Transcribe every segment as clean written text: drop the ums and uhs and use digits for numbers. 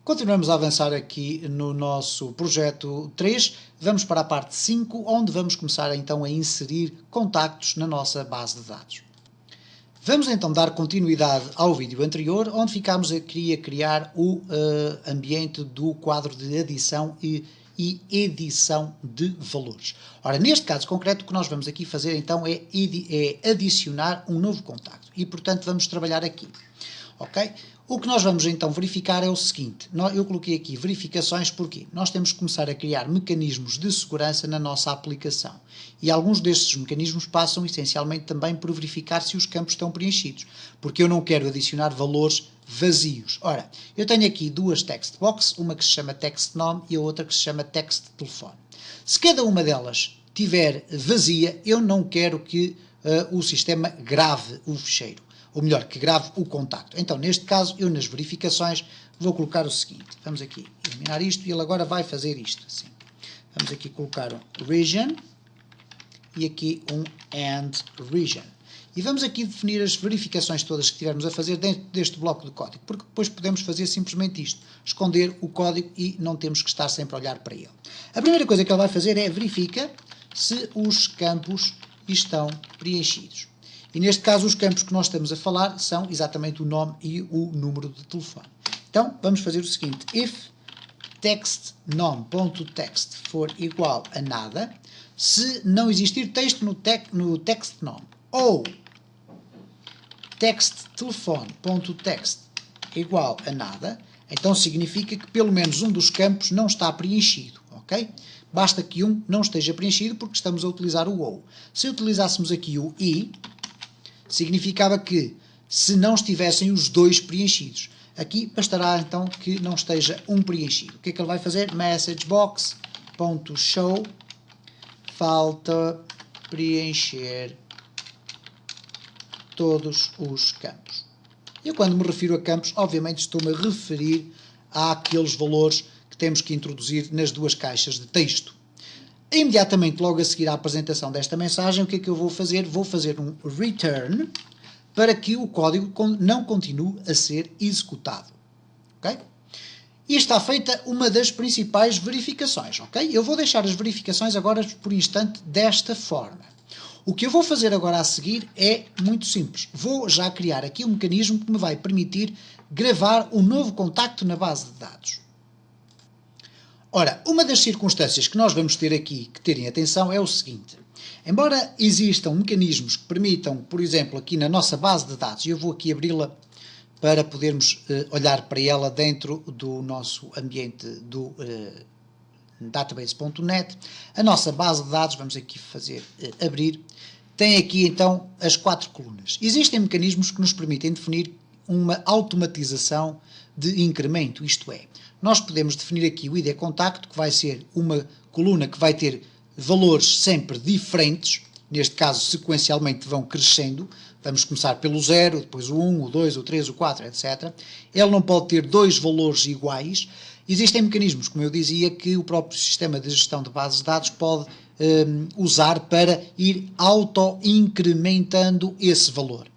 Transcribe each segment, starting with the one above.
Continuamos a avançar aqui no nosso projeto 3, vamos para a parte 5, onde vamos começar então a inserir contactos na nossa base de dados. Vamos então dar continuidade ao vídeo anterior, onde ficámos aqui a criar o ambiente do quadro de adição e edição de valores. Ora, neste caso concreto, o que nós vamos aqui fazer então é adicionar um novo contacto e, portanto, vamos trabalhar aqui. Ok? O que nós vamos então verificar é o seguinte, eu coloquei aqui verificações porque nós temos que começar a criar mecanismos de segurança na nossa aplicação e alguns destes mecanismos passam essencialmente também por verificar se os campos estão preenchidos, porque eu não quero adicionar valores vazios. Ora, eu tenho aqui duas text box, uma que se chama text nome e a outra que se chama text telefone. Se cada uma delas tiver vazia, eu não quero que o sistema grave o ficheiro. Ou melhor, que grave o contacto. Então, neste caso, eu nas verificações vou colocar o seguinte. Vamos aqui eliminar isto e ele agora vai fazer isto. Assim. Vamos aqui colocar um region e aqui um and region. E vamos aqui definir as verificações todas que tivermos a fazer dentro deste bloco de código, porque depois podemos fazer simplesmente isto, esconder o código e não temos que estar sempre a olhar para ele. A primeira coisa que ele vai fazer é verifica se os campos estão preenchidos. E neste caso os campos que nós estamos a falar são exatamente o nome e o número de telefone. Então vamos fazer o seguinte, if textNome.text for igual a nada, se não existir texto no textNome ou textTelefone.text igual a nada, então significa que pelo menos um dos campos não está preenchido, ok? Basta que um não esteja preenchido porque estamos a utilizar o OU. Se utilizássemos aqui o I, significava que se não estivessem os dois preenchidos. Aqui bastará então que não esteja um preenchido. O que é que ele vai fazer? Messagebox.show falta preencher todos os campos. Eu quando me refiro a campos, obviamente estou-me a referir àqueles valores que temos que introduzir nas duas caixas de texto. Imediatamente, logo a seguir à apresentação desta mensagem, o que é que eu vou fazer? Vou fazer um return para que o código não continue a ser executado. Ok? E está feita uma das principais verificações. Ok? Eu vou deixar as verificações agora por instante desta forma. O que eu vou fazer agora a seguir é muito simples. Vou já criar aqui um mecanismo que me vai permitir gravar um novo contacto na base de dados. Ora, uma das circunstâncias que nós vamos ter aqui que terem atenção é o seguinte. Embora existam mecanismos que permitam, por exemplo, aqui na nossa base de dados, e eu vou aqui abri-la para podermos olhar para ela dentro do nosso ambiente do database.net, a nossa base de dados, vamos aqui fazer abrir, tem aqui então as 4 colunas. Existem mecanismos que nos permitem definir uma automatização de incremento, isto é, nós podemos definir aqui o ID contacto, que vai ser uma coluna que vai ter valores sempre diferentes, neste caso sequencialmente vão crescendo, vamos começar pelo 0, depois o 1, o 2, o 3, o 4, etc. Ele não pode ter dois valores iguais. Existem mecanismos, como eu dizia, que o próprio sistema de gestão de bases de dados pode usar para ir auto-incrementando esse valor.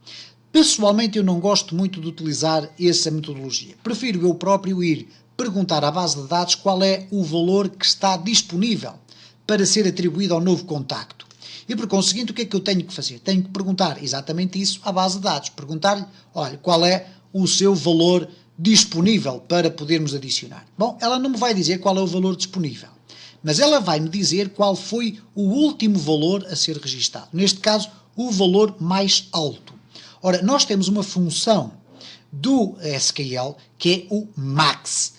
Pessoalmente eu não gosto muito de utilizar essa metodologia. Prefiro eu próprio ir perguntar à base de dados qual é o valor que está disponível para ser atribuído ao novo contacto. E por conseguinte, o que é que eu tenho que fazer? Tenho que perguntar exatamente isso à base de dados. Perguntar-lhe, olha, qual é o seu valor disponível para podermos adicionar. Bom, ela não me vai dizer qual é o valor disponível, mas ela vai me dizer qual foi o último valor a ser registado. Neste caso, o valor mais alto. Ora, nós temos uma função do SQL que é o max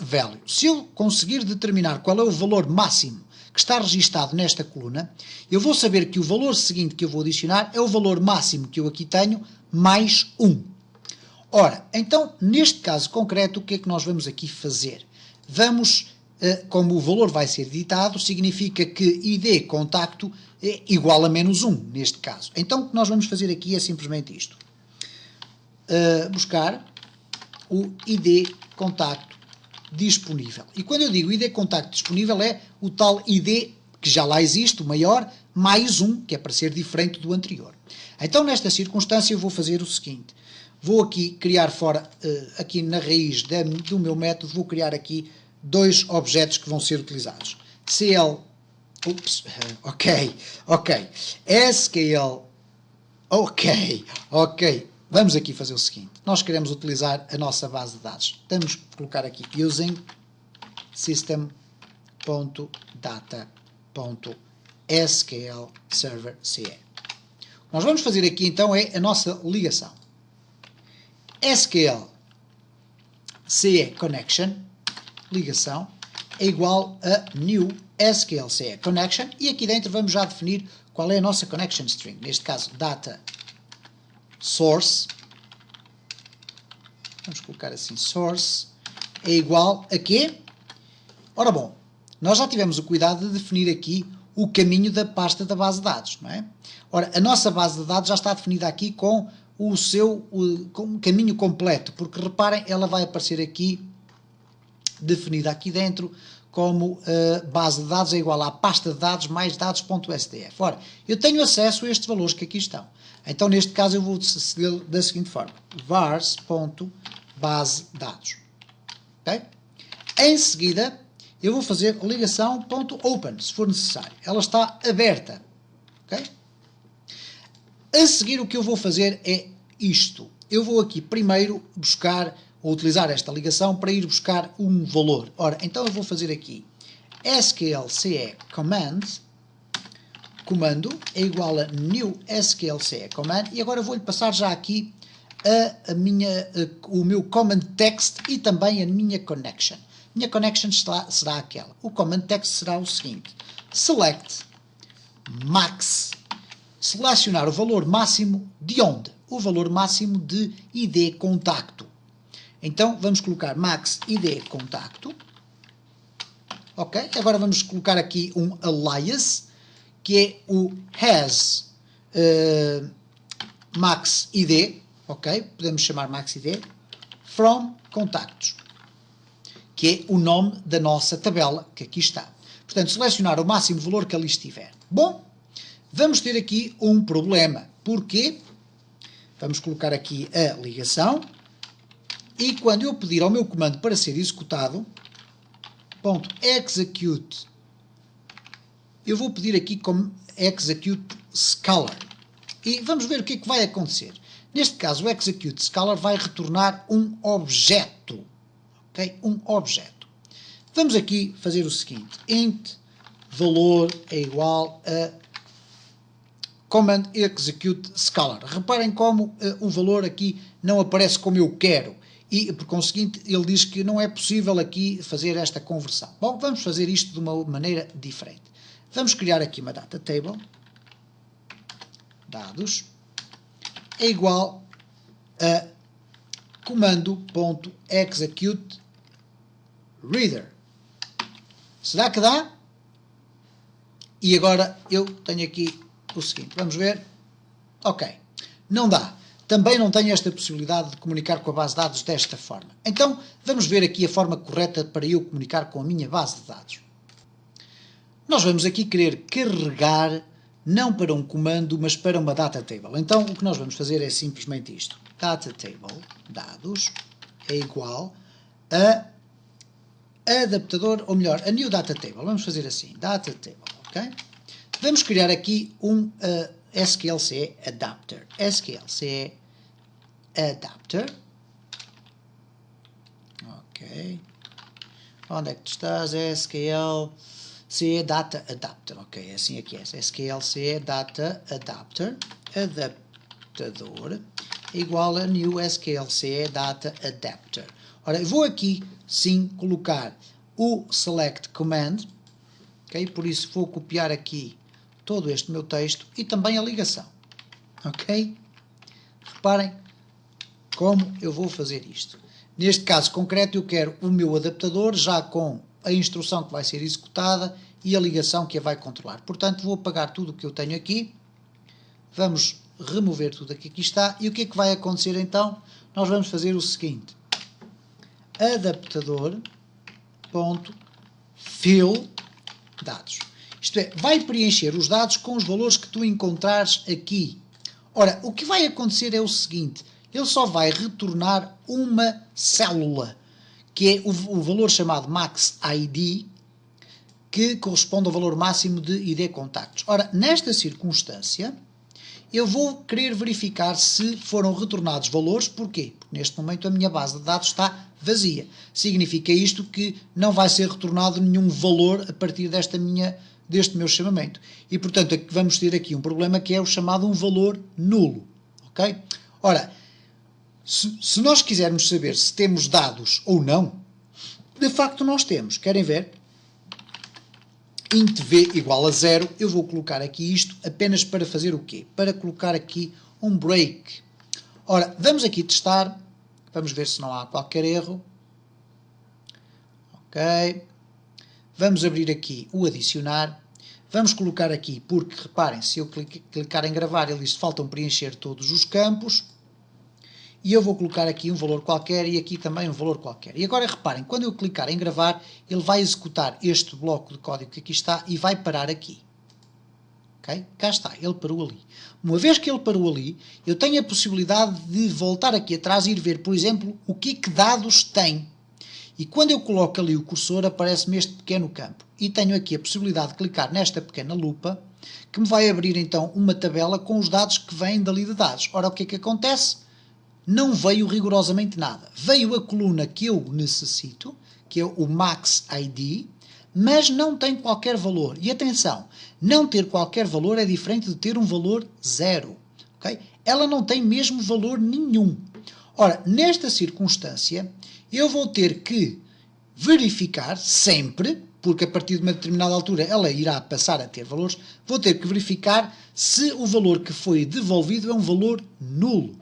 value. Se eu conseguir determinar qual é o valor máximo que está registado nesta coluna, eu vou saber que o valor seguinte que eu vou adicionar é o valor máximo que eu aqui tenho, mais 1. Ora, então, neste caso concreto, o que é que nós vamos aqui fazer? Vamos, como o valor vai ser editado, significa que ID contacto é igual a menos 1, neste caso. Então, o que nós vamos fazer aqui é simplesmente isto. Buscar o ID contacto disponível. E quando eu digo ID contacto disponível é o tal ID que já lá existe, o maior, mais 1, que é para ser diferente do anterior. Então, nesta circunstância, eu vou fazer o seguinte. vou aqui criar fora, aqui na raiz do meu método, vou criar aqui dois objetos que vão ser utilizados. SQL, vamos aqui fazer o seguinte, nós queremos utilizar a nossa base de dados, temos que colocar aqui using system.data.sql server CE. O que nós vamos fazer aqui então é a nossa ligação. SQL CE connection, ligação, é igual a new SQL CE connection, e aqui dentro vamos já definir qual é a nossa connection string, neste caso data source, vamos colocar assim, source, é igual a quê? Ora bom, nós já tivemos o cuidado de definir aqui o caminho da pasta da base de dados, não é? Ora, a nossa base de dados já está definida aqui com o seu com um caminho completo, porque reparem, ela vai aparecer aqui, definida aqui dentro, como base de dados é igual à pasta de dados mais dados.sdf. Ora, eu tenho acesso a estes valores que aqui estão. Então, neste caso, eu vou decidir da seguinte forma, vars.basedados. Okay? Em seguida, eu vou fazer ligação.open, se for necessário. Ela está aberta. Okay? A seguir, o que eu vou fazer é isto. Eu vou aqui primeiro buscar, ou utilizar esta ligação para ir buscar um valor. Ora, então eu vou fazer aqui SQL-CE comando é igual a new SQL-CE command, e agora vou-lhe passar já aqui o meu command text e também a minha connection. Minha connection será aquela. O command text será o seguinte, select max, selecionar o valor máximo de onde? O valor máximo de ID contacto. Então vamos colocar max ID contacto. Ok? Agora vamos colocar aqui um alias, que é o has max ID. Ok? Podemos chamar max ID from contactos, que é o nome da nossa tabela que aqui está. Portanto, selecionar o máximo valor que ali estiver. Bom, vamos ter aqui um problema. Porquê? Vamos colocar aqui a ligação, e quando eu pedir ao meu comando para ser executado, .execute, eu vou pedir aqui como execute scalar. E vamos ver o que é que vai acontecer. Neste caso, o execute scalar vai retornar um objeto. Okay? Um objeto. Vamos aqui fazer o seguinte, int valor é igual a command execute scalar. Reparem como o valor aqui não aparece como eu quero, e por conseguinte ele diz que não é possível aqui fazer esta conversão. Bom, vamos fazer isto de uma maneira diferente. Vamos criar aqui uma data table, dados, é igual a comando.execute reader. Será que dá? E agora eu tenho aqui o seguinte, vamos ver. Ok, não dá. Também não tenho esta possibilidade de comunicar com a base de dados desta forma. Então, vamos ver aqui a forma correta para eu comunicar com a minha base de dados. Nós vamos aqui querer carregar, não para um comando, mas para uma data table. Então, o que nós vamos fazer é simplesmente isto. Data table, dados, é igual a adaptador, ou melhor, a new data table. Vamos fazer assim, data table, ok? Vamos criar aqui um SQL-CE adapter. SQL-CE adapter. Ok. Onde é que tu estás? SQL-CE data adapter. Ok, assim aqui é. SQL-CE data adapter. Adaptador igual a new SQL-CE data adapter. Ora, eu vou aqui sim colocar o select command. Ok, por isso vou copiar aqui todo este meu texto e também a ligação. Ok? Reparem como eu vou fazer isto. Neste caso concreto eu quero o meu adaptador já com a instrução que vai ser executada e a ligação que a vai controlar. Portanto, vou apagar tudo o que eu tenho aqui. Vamos remover tudo o que aqui está. E o que é que vai acontecer então? Nós vamos fazer o seguinte. Adaptador.fill dados. Isto é, vai preencher os dados com os valores que tu encontrares aqui. Ora, o que vai acontecer é o seguinte, ele só vai retornar uma célula, que é o valor chamado max ID, que corresponde ao valor máximo de ID contactos. Ora, nesta circunstância, eu vou querer verificar se foram retornados valores. Porquê? Porque neste momento a minha base de dados está vazia. Significa isto que não vai ser retornado nenhum valor a partir deste meu chamamento. E, portanto, vamos ter aqui um problema que é o chamado um valor nulo. Ok? Ora, se nós quisermos saber se temos dados ou não, de facto nós temos. Querem ver? Int v igual a 0, eu vou colocar aqui isto apenas para fazer o quê? Para colocar aqui um break. Ora, vamos aqui testar, vamos ver se não há qualquer erro. Ok. Vamos abrir aqui o adicionar. Vamos colocar aqui, porque reparem, se eu clicar em gravar, ele diz que faltam preencher todos os campos. E eu vou colocar aqui um valor qualquer e aqui também um valor qualquer. E agora reparem, quando eu clicar em gravar, ele vai executar este bloco de código que aqui está e vai parar aqui. Ok? Cá está, ele parou ali. Uma vez que ele parou ali, eu tenho a possibilidade de voltar aqui atrás e ir ver, por exemplo, o que dados tem. E quando eu coloco ali o cursor, aparece-me este pequeno campo. E tenho aqui a possibilidade de clicar nesta pequena lupa, que me vai abrir então uma tabela com os dados que vêm dali de dados. Ora, o que acontece? Não veio rigorosamente nada. Veio a coluna que eu necessito, que é o max ID, mas não tem qualquer valor. E atenção, não ter qualquer valor é diferente de ter um valor zero. Okay? Ela não tem mesmo valor nenhum. Ora, nesta circunstância, eu vou ter que verificar sempre, porque a partir de uma determinada altura ela irá passar a ter valores, vou ter que verificar se o valor que foi devolvido é um valor nulo.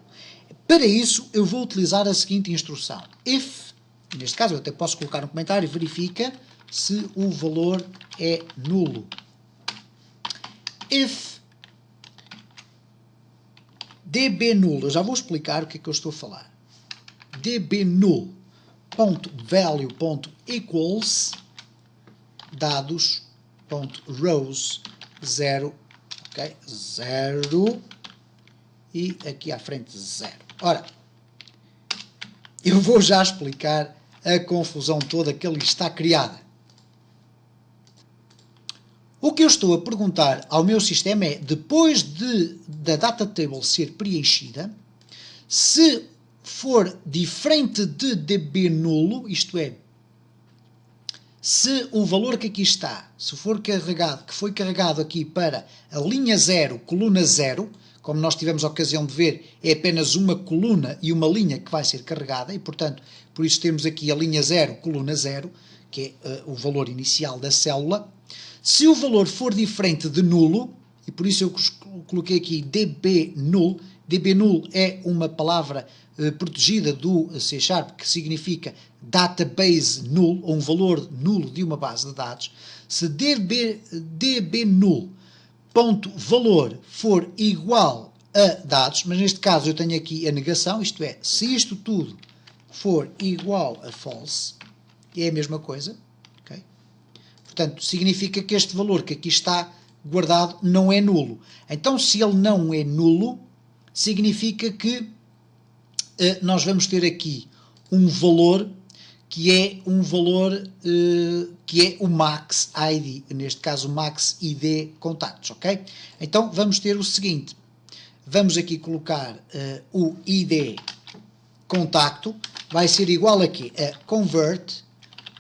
Para isso, eu vou utilizar a seguinte instrução. If, neste caso eu até posso colocar um comentário, verifica se o valor é nulo. If db null, eu já vou explicar o que é que eu estou a falar. db null.value.equals dados.rows 0, ok? 0 e aqui à frente 0. Ora, eu vou já explicar a confusão toda que ali está criada. O que eu estou a perguntar ao meu sistema é, depois da data table ser preenchida, se for diferente de db nulo, isto é, se o valor que aqui está, se for carregado, que foi carregado aqui para a linha 0, coluna 0, como nós tivemos a ocasião de ver, é apenas uma coluna e uma linha que vai ser carregada, e portanto, por isso temos aqui a linha 0, coluna 0, que é o valor inicial da célula. Se o valor for diferente de nulo, e por isso eu coloquei aqui db null é uma palavra protegida do C#, que significa database null, ou um valor nulo de uma base de dados. Se db null.valor for igual a dados, mas neste caso eu tenho aqui a negação, isto é, se isto tudo for igual a false, é a mesma coisa, okay? Portanto, significa que este valor que aqui está guardado não é nulo. Então, se ele não é nulo, significa que nós vamos ter aqui um valor que é um valor que é o max ID, neste caso o max ID contactos, ok? Então vamos ter o seguinte, vamos aqui colocar o ID contacto, vai ser igual aqui a convert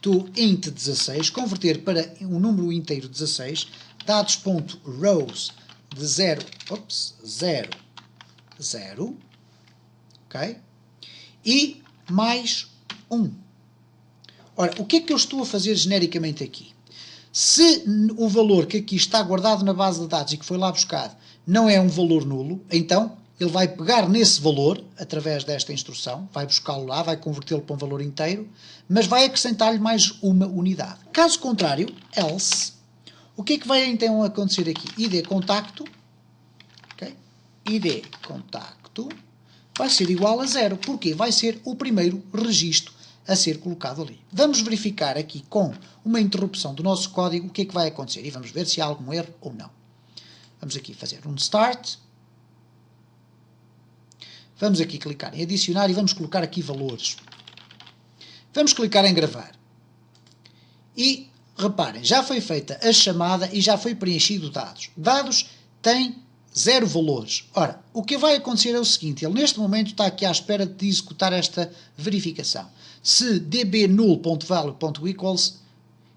to int 16, converter para um número inteiro 16, dados.rows de 0, 0, ok? E mais 1. Ora, o que é que eu estou a fazer genericamente aqui? Se o valor que aqui está guardado na base de dados e que foi lá buscado não é um valor nulo, então ele vai pegar nesse valor, através desta instrução, vai buscá-lo lá, vai convertê-lo para um valor inteiro, mas vai acrescentar-lhe mais uma unidade. Caso contrário, else, o que é que vai então acontecer aqui? ID contacto, okay? ID contacto vai ser igual a 0. Porquê? Vai ser o primeiro registro a ser colocado ali. Vamos verificar aqui com uma interrupção do nosso código o que é que vai acontecer e vamos ver se há algum erro ou não. Vamos aqui fazer um start. Vamos aqui clicar em adicionar e vamos colocar aqui valores. Vamos clicar em gravar. E reparem, já foi feita a chamada e já foi preenchido dados. Dados têm 0 valores. Ora, o que vai acontecer é o seguinte, ele neste momento está aqui à espera de executar esta verificação. Se dbnull.value.equals,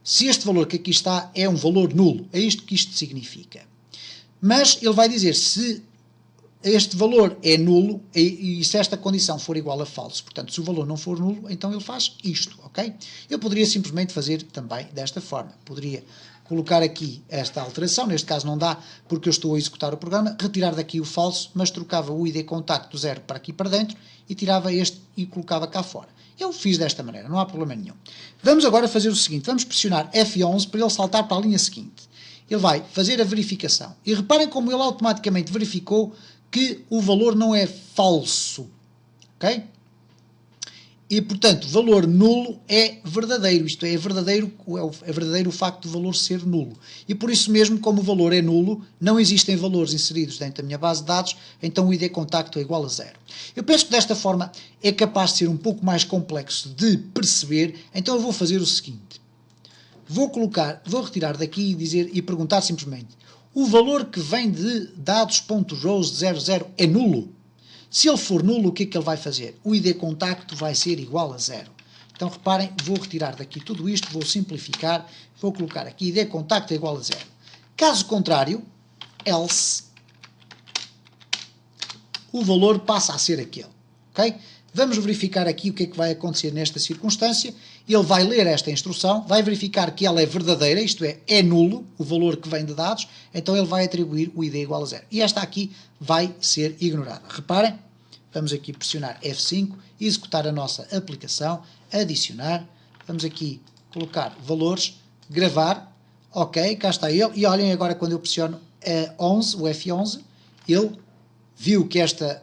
se este valor que aqui está é um valor nulo, é isto que isto significa. Mas ele vai dizer se este valor é nulo e se esta condição for igual a falso. Portanto, se o valor não for nulo, então ele faz isto, ok? Eu poderia simplesmente fazer também desta forma. Poderia colocar aqui esta alteração, neste caso não dá porque eu estou a executar o programa, retirar daqui o falso, mas trocava o ID contacto do 0 para aqui para dentro e tirava este e colocava cá fora. Eu fiz desta maneira, não há problema nenhum. Vamos agora fazer o seguinte, vamos pressionar F11 para ele saltar para a linha seguinte. Ele vai fazer a verificação. E reparem como ele automaticamente verificou que o valor não é falso. Ok? E, portanto, valor nulo é verdadeiro. Isto é verdadeiro o facto do valor ser nulo. E por isso mesmo, como o valor é nulo, não existem valores inseridos dentro da minha base de dados, então o ID contacto é igual a 0. Eu penso que desta forma é capaz de ser um pouco mais complexo de perceber, então eu vou fazer o seguinte. Vou retirar daqui e dizer e perguntar simplesmente: o valor que vem de dados.rows de 00 é nulo? Se ele for nulo, o que é que ele vai fazer? O ID contacto vai ser igual a 0. Então reparem, vou retirar daqui tudo isto, vou simplificar, vou colocar aqui ID contacto é igual a 0. Caso contrário, else, o valor passa a ser aquele. Ok? Vamos verificar aqui o que é que vai acontecer nesta circunstância. Ele vai ler esta instrução, vai verificar que ela é verdadeira, isto é nulo, o valor que vem de dados, então ele vai atribuir o ID igual a 0. E esta aqui vai ser ignorada. Reparem, vamos aqui pressionar F5, executar a nossa aplicação, adicionar, vamos aqui colocar valores, gravar, ok, cá está ele, e olhem agora quando eu pressiono o F11, ele viu que esta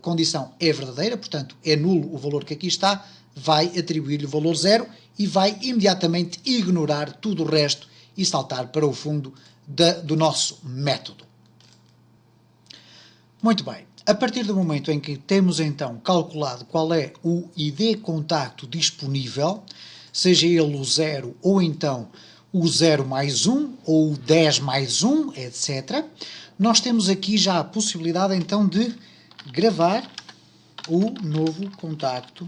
condição é verdadeira, portanto é nulo o valor que aqui está, vai atribuir-lhe o valor 0 e vai imediatamente ignorar tudo o resto e saltar para o fundo do nosso método. Muito bem, a partir do momento em que temos então calculado qual é o ID contacto disponível, seja ele o 0 ou então o 0 mais 1 ou o 10 mais 1, etc., nós temos aqui já a possibilidade então de gravar o novo contacto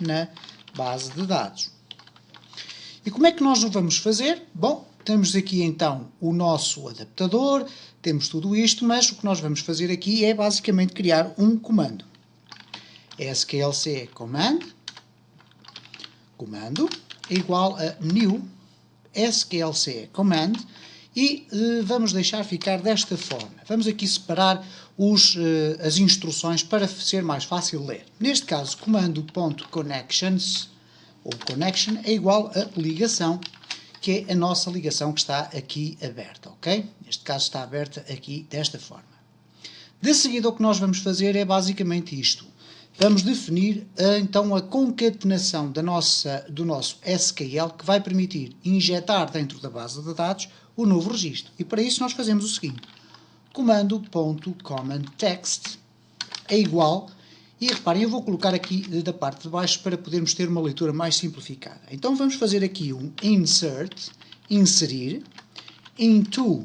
na base de dados. E como é que nós o vamos fazer? Bom, temos aqui então o nosso adaptador, temos tudo isto, mas o que nós vamos fazer aqui é basicamente criar um comando. sklc comando é igual a new sklc command e vamos deixar ficar desta forma. Vamos aqui separar as instruções para ser mais fácil de ler. Neste caso, comando.connections ou connection é igual a ligação, que é a nossa ligação que está aqui aberta, ok? Neste caso está aberta aqui desta forma. De seguida o que nós vamos fazer é basicamente isto. Vamos definir então a concatenação do nosso SQL que vai permitir injetar dentro da base de dados o novo registro. E para isso nós fazemos o seguinte. Comando.commentText é igual, e reparem, eu vou colocar aqui da parte de baixo para podermos ter uma leitura mais simplificada. Então vamos fazer aqui um insert, inserir, into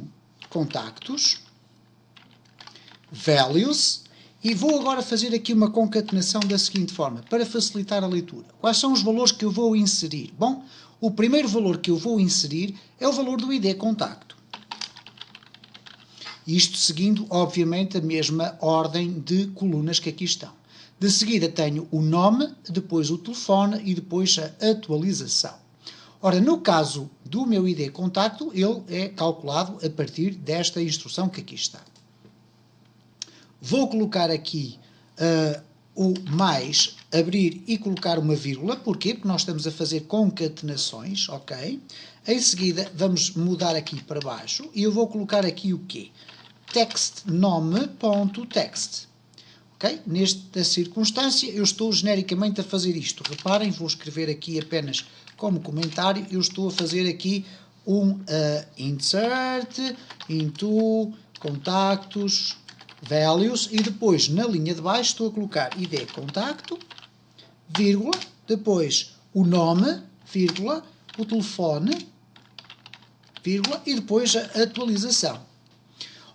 contactos, values, e vou agora fazer aqui uma concatenação da seguinte forma, para facilitar a leitura. Quais são os valores que eu vou inserir? Bom, o primeiro valor que eu vou inserir é o valor do ID contacto. Isto seguindo, obviamente, a mesma ordem de colunas que aqui estão. De seguida tenho o nome, depois o telefone e depois a atualização. Ora, no caso do meu ID contacto, ele é calculado a partir desta instrução que aqui está. Vou colocar aqui o mais, abrir e colocar uma vírgula. Porquê? Porque nós estamos a fazer concatenações, ok? Em seguida, vamos mudar aqui para baixo e eu vou colocar aqui o quê? Textnome.text. Ok? Nesta circunstância, eu estou genericamente a fazer isto. Reparem, vou escrever aqui apenas como comentário, eu estou a fazer aqui um insert into contactos values, e depois na linha de baixo estou a colocar ID contacto, vírgula, depois o nome, vírgula, o telefone, vírgula, e depois a atualização.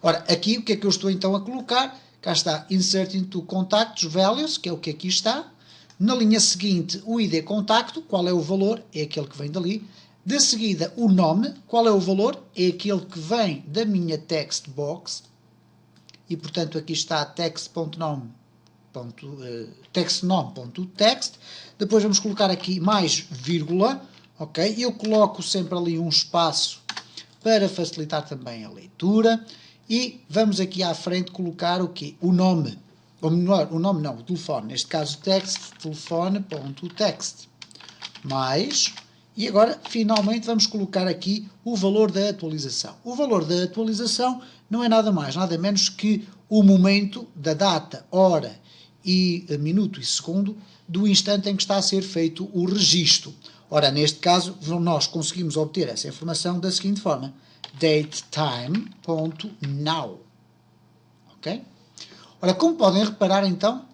Ora, aqui o que é que eu estou então a colocar? Cá está, insert into contactos values, que é o que aqui está. Na linha seguinte, o ID contacto, qual é o valor? É aquele que vem dali. De seguida, o nome, qual é o valor? É aquele que vem da minha text box. E, portanto, aqui está textnome.text. Depois vamos colocar aqui mais vírgula, ok? Eu coloco sempre ali um espaço para facilitar também a leitura. E vamos aqui à frente colocar o quê? O nome. Ou melhor, o nome não, o telefone. Neste caso, text, telefone.text. Mais... E agora, finalmente, vamos colocar aqui o valor da atualização. O valor da atualização não é nada mais, nada menos que o momento da data, hora e minuto e segundo do instante em que está a ser feito o registro. Ora, neste caso, nós conseguimos obter essa informação da seguinte forma: datetime.now. Ok? Ora, como podem reparar, então,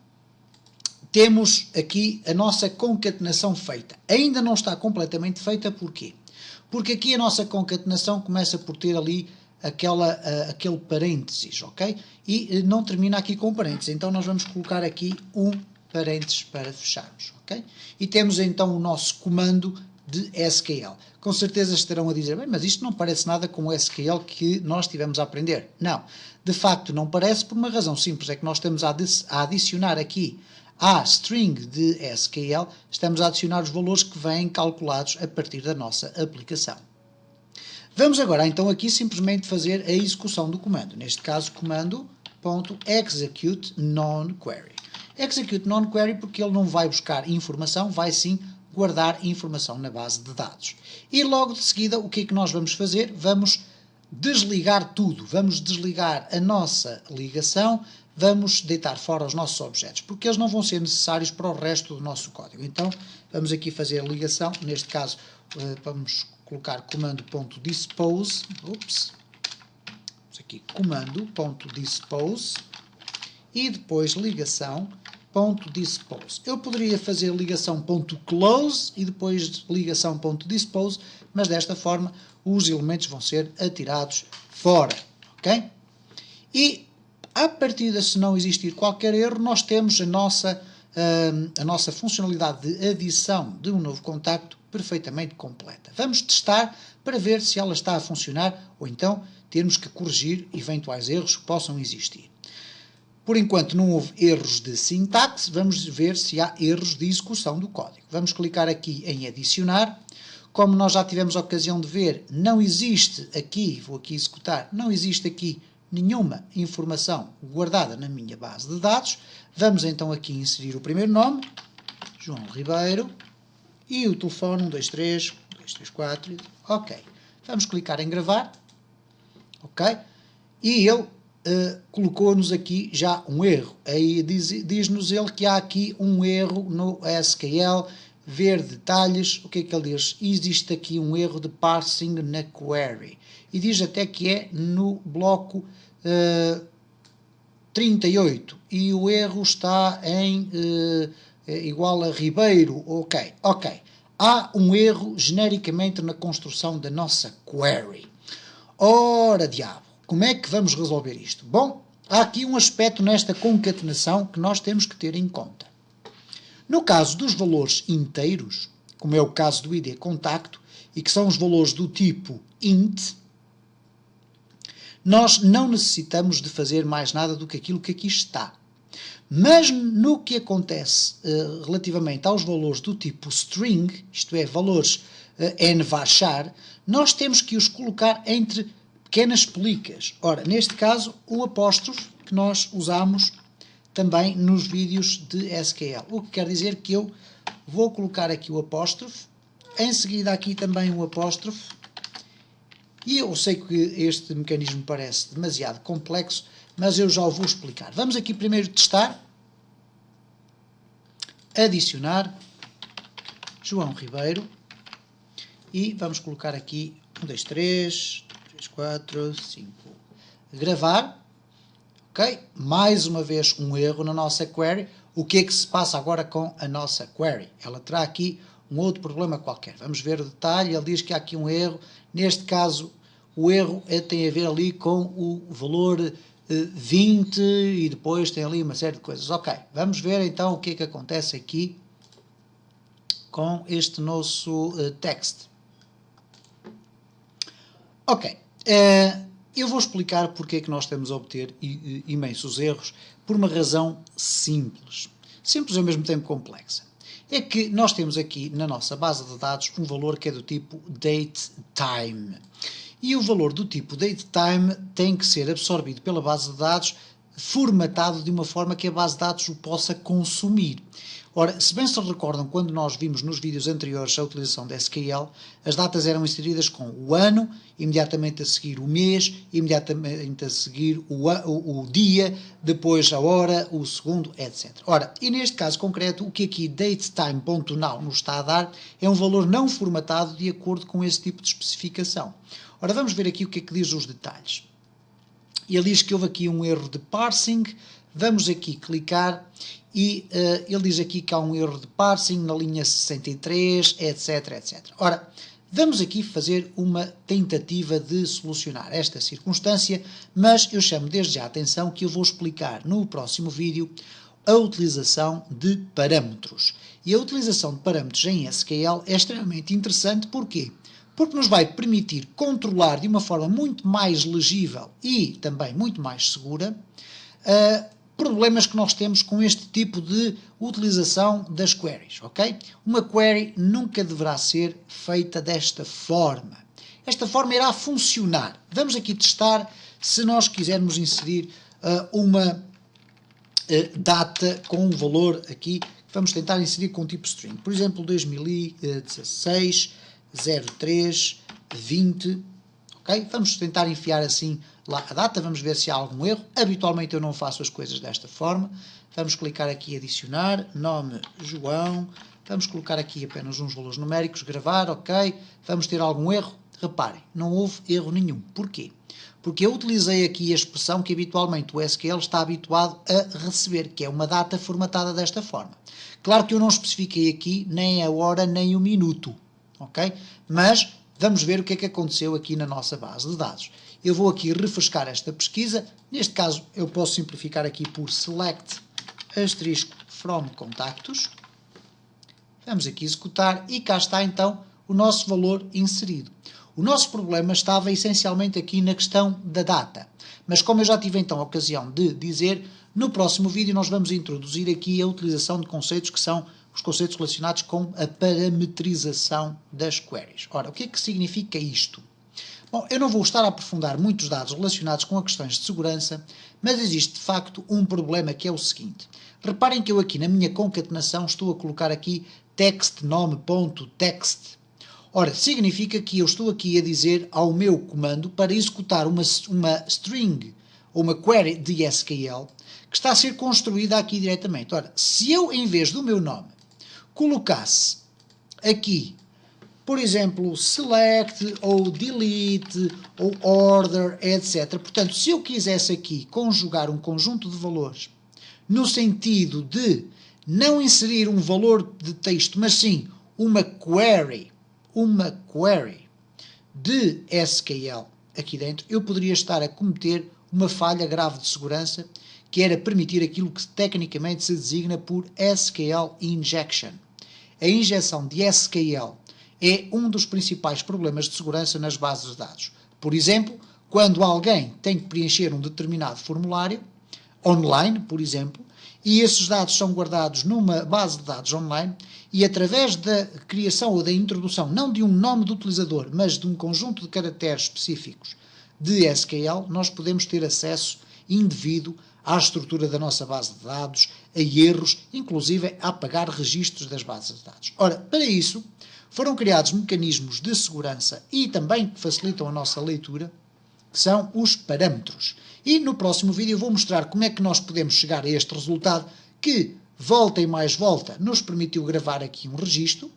temos aqui a nossa concatenação feita. Ainda não está completamente feita, porquê? Porque aqui a nossa concatenação começa por ter ali aquele parênteses, ok? E não termina aqui com parênteses, então nós vamos colocar aqui um parênteses para fecharmos, ok? E temos então o nosso comando de SQL. Com certeza estarão a dizer, bem, mas isto não parece nada com o SQL que nós estivemos a aprender. Não, de facto não parece, por uma razão simples, é que nós estamos a adicionar aqui à string de SQL, estamos a adicionar os valores que vêm calculados a partir da nossa aplicação. Vamos agora então aqui simplesmente fazer a execução do comando, neste caso comando.execute non-query. Execute non-query porque ele não vai buscar informação, vai sim guardar informação na base de dados. E logo de seguida o que é que nós vamos fazer? Vamos desligar tudo, vamos desligar a nossa ligação, vamos deitar fora os nossos objetos, porque eles não vão ser necessários para o resto do nosso código. Então, vamos aqui fazer a ligação, neste caso, vamos colocar comando.dispose, vamos aqui, comando.dispose, e depois ligação.dispose. Eu poderia fazer ligação.close e depois ligação.dispose, mas desta forma os elementos vão ser atirados fora, ok? E a partir de, se não existir qualquer erro, nós temos a nossa funcionalidade de adição de um novo contacto perfeitamente completa. Vamos testar para ver se ela está a funcionar ou então termos que corrigir eventuais erros que possam existir. Por enquanto não houve erros de sintaxe, vamos ver se há erros de execução do código. Vamos clicar aqui em adicionar. Como nós já tivemos a ocasião de ver, não existe aqui, vou aqui executar, não existe aqui nenhuma informação guardada na minha base de dados. Vamos então aqui inserir o primeiro nome, João Ribeiro, e o telefone 123 234, ok. Vamos clicar em gravar, ok, e ele colocou-nos aqui já um erro. Aí diz-nos ele que há aqui um erro no SQL, ver detalhes. O que é que ele diz? Existe aqui um erro de parsing na query. E diz até que é no bloco 38. E o erro está em igual a Ribeiro. Ok. Há um erro genericamente na construção da nossa query. Ora, diabo, como é que vamos resolver isto? Bom, há aqui um aspecto nesta concatenação que nós temos que ter em conta. No caso dos valores inteiros, como é o caso do ID contacto, e que são os valores do tipo int, nós não necessitamos de fazer mais nada do que aquilo que aqui está. Mas no que acontece relativamente aos valores do tipo string, isto é, valores n-varchar, nós temos que os colocar entre pequenas pelicas. Ora, neste caso, o apóstrofe que nós usamos também nos vídeos de SQL. O que quer dizer que eu vou colocar aqui o apóstrofe, em seguida aqui também o apóstrofe, e eu sei que este mecanismo parece demasiado complexo, mas eu já o vou explicar. Vamos aqui primeiro testar, adicionar, João Ribeiro, e vamos colocar aqui 1, 2, 3, 4, 5, gravar, Ok? Mais uma vez um erro na nossa query. O que é que se passa agora com a nossa query? Ela terá aqui um outro problema qualquer. Vamos ver o detalhe. Ele diz que há aqui um erro. Neste caso, o erro tem a ver ali com o valor 20 e depois tem ali uma série de coisas. Ok, vamos ver então o que é que acontece aqui com este nosso text. Ok, eu vou explicar porque é que nós estamos a obter imensos erros, por uma razão simples. Simples e ao mesmo tempo complexa. É que nós temos aqui na nossa base de dados um valor que é do tipo datetime. E o valor do tipo datetime tem que ser absorvido pela base de dados, formatado de uma forma que a base de dados o possa consumir. Ora, se bem se recordam, quando nós vimos nos vídeos anteriores a utilização da SQL, as datas eram inseridas com o ano, imediatamente a seguir o mês, imediatamente a seguir o dia, depois a hora, o segundo, etc. Ora, e neste caso concreto, o que aqui datetime.now nos está a dar é um valor não formatado de acordo com esse tipo de especificação. Ora, vamos ver aqui o que é que diz os detalhes. Ele diz que houve aqui um erro de parsing. Vamos aqui clicar e ele diz aqui que há um erro de parsing na linha 63, etc, etc. Ora, vamos aqui fazer uma tentativa de solucionar esta circunstância, mas eu chamo desde já a atenção que eu vou explicar no próximo vídeo a utilização de parâmetros. E a utilização de parâmetros em SQL é extremamente interessante. Porquê? Porque nos vai permitir controlar de uma forma muito mais legível e também muito mais segura problemas que nós temos com este tipo de utilização das queries, ok? Uma query nunca deverá ser feita desta forma. Esta forma irá funcionar. Vamos aqui testar se nós quisermos inserir uma data com um valor aqui. Vamos tentar inserir com tipo string. Por exemplo, 2016 03 20. Okay? Vamos tentar enfiar assim lá a data, vamos ver se há algum erro. Habitualmente eu não faço as coisas desta forma. Vamos clicar aqui em adicionar, nome João, vamos colocar aqui apenas uns valores numéricos, gravar, ok. Vamos ter algum erro? Reparem, não houve erro nenhum. Porquê? Porque eu utilizei aqui a expressão que habitualmente o SQL está habituado a receber, que é uma data formatada desta forma. Claro que eu não especifiquei aqui nem a hora nem o minuto, ok? Mas vamos ver o que é que aconteceu aqui na nossa base de dados. Eu vou aqui refrescar esta pesquisa. Neste caso, eu posso simplificar aqui por select *from contactos. Vamos aqui executar e cá está então o nosso valor inserido. O nosso problema estava essencialmente aqui na questão da data. Mas como eu já tive então a ocasião de dizer, no próximo vídeo nós vamos introduzir aqui a utilização de conceitos que são os conceitos relacionados com a parametrização das queries. Ora, o que é que significa isto? Bom, eu não vou estar a aprofundar muitos dados relacionados com questões de segurança, mas existe de facto um problema que é o seguinte. Reparem que eu aqui na minha concatenação estou a colocar aqui textNome.text. Ora, significa que eu estou aqui a dizer ao meu comando para executar uma string ou uma query de SQL que está a ser construída aqui diretamente. Ora, se eu em vez do meu nome colocasse aqui, por exemplo, select ou delete ou order, etc. Portanto, se eu quisesse aqui conjugar um conjunto de valores no sentido de não inserir um valor de texto, mas sim uma query de SQL aqui dentro, eu poderia estar a cometer uma falha grave de segurança, que era permitir aquilo que tecnicamente se designa por SQL injection. A injeção de SQL é um dos principais problemas de segurança nas bases de dados. Por exemplo, quando alguém tem que preencher um determinado formulário, online, por exemplo, e esses dados são guardados numa base de dados online, e através da criação ou da introdução, não de um nome do utilizador, mas de um conjunto de caracteres específicos de SQL, nós podemos ter acesso indevido à estrutura da nossa base de dados, a erros, inclusive a apagar registros das bases de dados. Ora, para isso, foram criados mecanismos de segurança e também que facilitam a nossa leitura, que são os parâmetros. E no próximo vídeo eu vou mostrar como é que nós podemos chegar a este resultado que, volta e mais volta, nos permitiu gravar aqui um registro,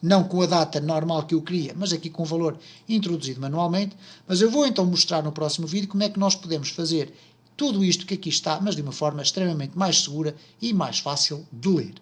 não com a data normal que eu queria, mas aqui com o valor introduzido manualmente. Mas eu vou então mostrar no próximo vídeo como é que nós podemos fazer tudo isto que aqui está, mas de uma forma extremamente mais segura e mais fácil de ler.